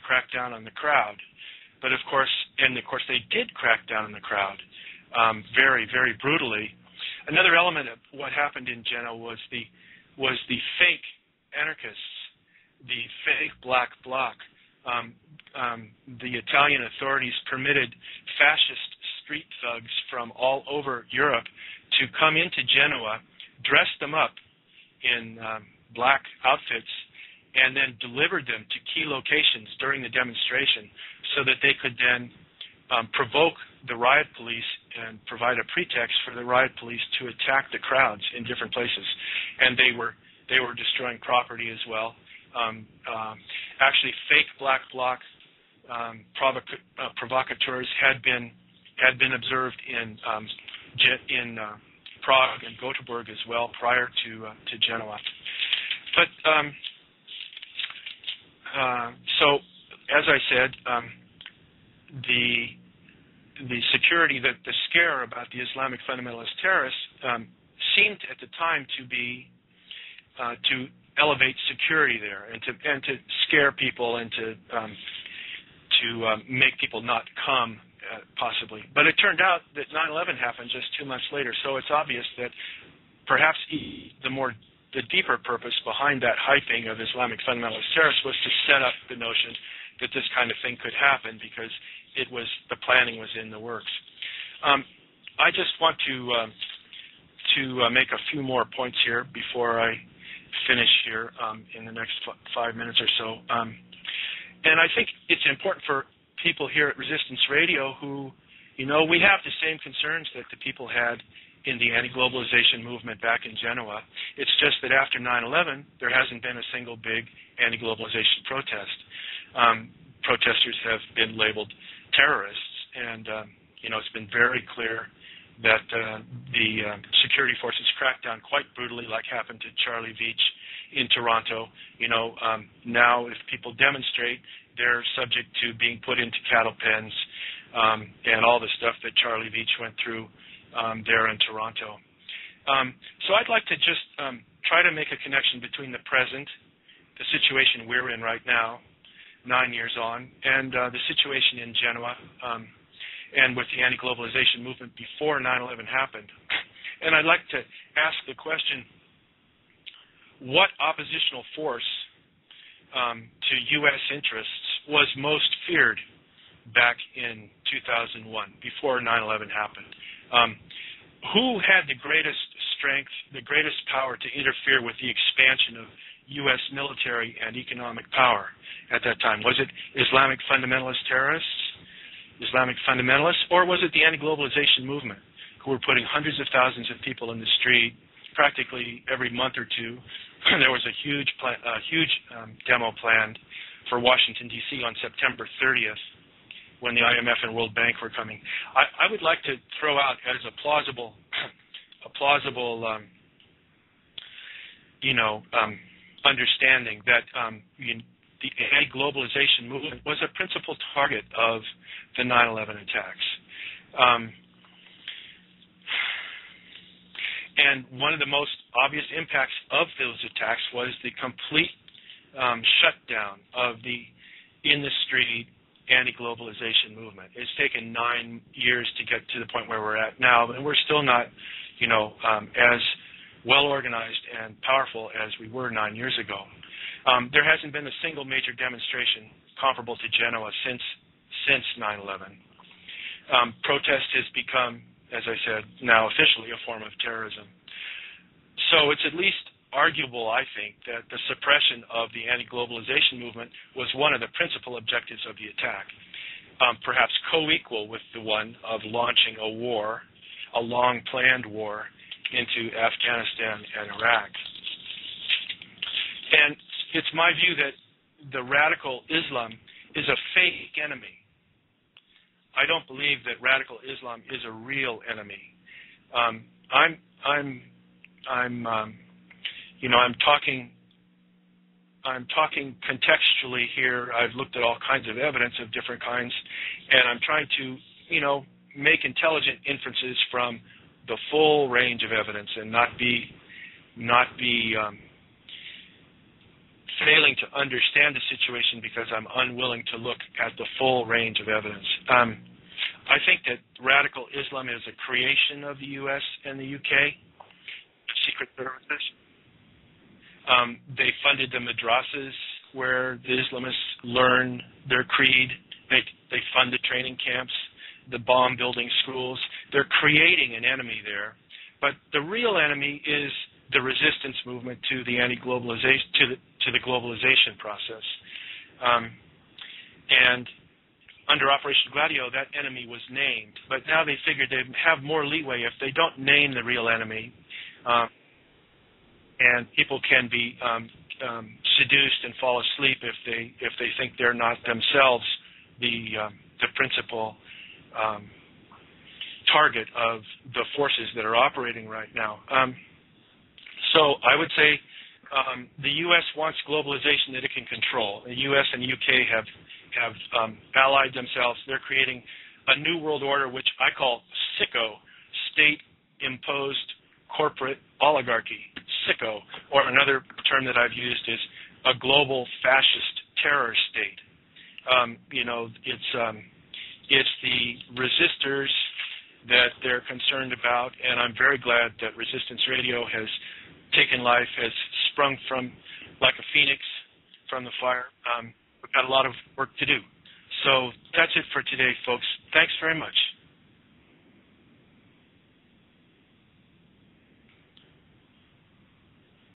crack down on the crowd. But of course they did crack down on the crowd very, very brutally. Another element of what happened in Genoa was the fake anarchists, the fake black bloc. The Italian authorities permitted fascist street thugs from all over Europe to come into Genoa, dress them up in black outfits, and then delivered them to key locations during the demonstration so that they could then provoke the riot police and provide a pretext for the riot police to attack the crowds in different places. And they were destroying property as well. Actually, fake black bloc provocateurs had been observed in Prague and Gothenburg as well prior to Genoa. But so, as I said, the security, the scare about the Islamic fundamentalist terrorists seemed at the time to be to elevate security there and to scare people and to make people not come possibly. But it turned out that 9/11 happened just 2 months later, so it's obvious that perhaps the deeper purpose behind that hyping of Islamic fundamentalist terrorists was to set up the notion that this kind of thing could happen because the planning was in the works. I just want to make a few more points here before I finish here in the next 5 minutes or so. And I think it's important for people here at Resistance Radio who, we have the same concerns that the people had in the anti-globalization movement back in Genoa. It's just that after 9/11, there hasn't been a single big anti-globalization protest. Protesters have been labeled terrorists, and it's been very clear that the security forces cracked down quite brutally, like happened to Charlie Veitch in Toronto. Now if people demonstrate, they're subject to being put into cattle pens and all the stuff that Charlie Veitch went through there in Toronto. So I'd like to just try to make a connection between the present, the situation we're in right now, 9 years on, and the situation in Genoa and with the anti-globalization movement before 9/11 happened. And I'd like to ask the question, what oppositional force to U.S. interests was most feared back in 2001, before 9/11 happened? Who had the greatest strength, the greatest power to interfere with the expansion of U.S. military and economic power at that time? Was it Islamic fundamentalist terrorists, Islamic fundamentalists, or was it the anti-globalization movement, who were putting hundreds of thousands of people in the street practically every month or two? There was a huge demo planned for Washington, D.C. on September 30th when the IMF and World Bank were coming. I would like to throw out as a plausible understanding that the anti-globalization movement was a principal target of the 9/11 attacks. And one of the most obvious impacts of those attacks was the complete shutdown of the in-the-street anti-globalization movement. It's taken 9 years to get to the point where we're at now, and we're still not, as well-organized and powerful as we were 9 years ago. There hasn't been a single major demonstration comparable to Genoa since 9/11. Protest has become, as I said, now officially a form of terrorism. So it's at least arguable, I think, that the suppression of the anti-globalization movement was one of the principal objectives of the attack, perhaps co-equal with the one of launching a war, a long-planned war, into Afghanistan and Iraq. And it's my view that the radical Islam is a fake enemy. I don't believe that radical Islam is a real enemy. I'm talking contextually here. I've looked at all kinds of evidence of different kinds, and I'm trying to, make intelligent inferences from the full range of evidence and not be failing to understand the situation because I'm unwilling to look at the full range of evidence. I think that radical Islam is a creation of the U.S. and the U.K. secret services. They funded the madrasas where the Islamists learn their creed. They fund the training camps, the bomb-building schools. They're creating an enemy there. But the real enemy is the resistance movement to the anti-globalization, to the globalization process. And under Operation Gladio, that enemy was named. But now they figured they'd have more leeway if they don't name the real enemy. And people can be seduced and fall asleep if they think they're not themselves the principal target of the forces that are operating right now. So I would say the U.S. wants globalization that it can control. The U.S. and the U.K. have allied themselves. They're creating a new world order, which I call sicko, state-imposed corporate oligarchy, sicko, or another term that I've used is a global fascist terror state. It's the resistors that they're concerned about, and I'm very glad that Resistance Radio has taken life, has sprung from like a phoenix from the fire. We've got a lot of work to do. So that's it for today, folks. Thanks very much.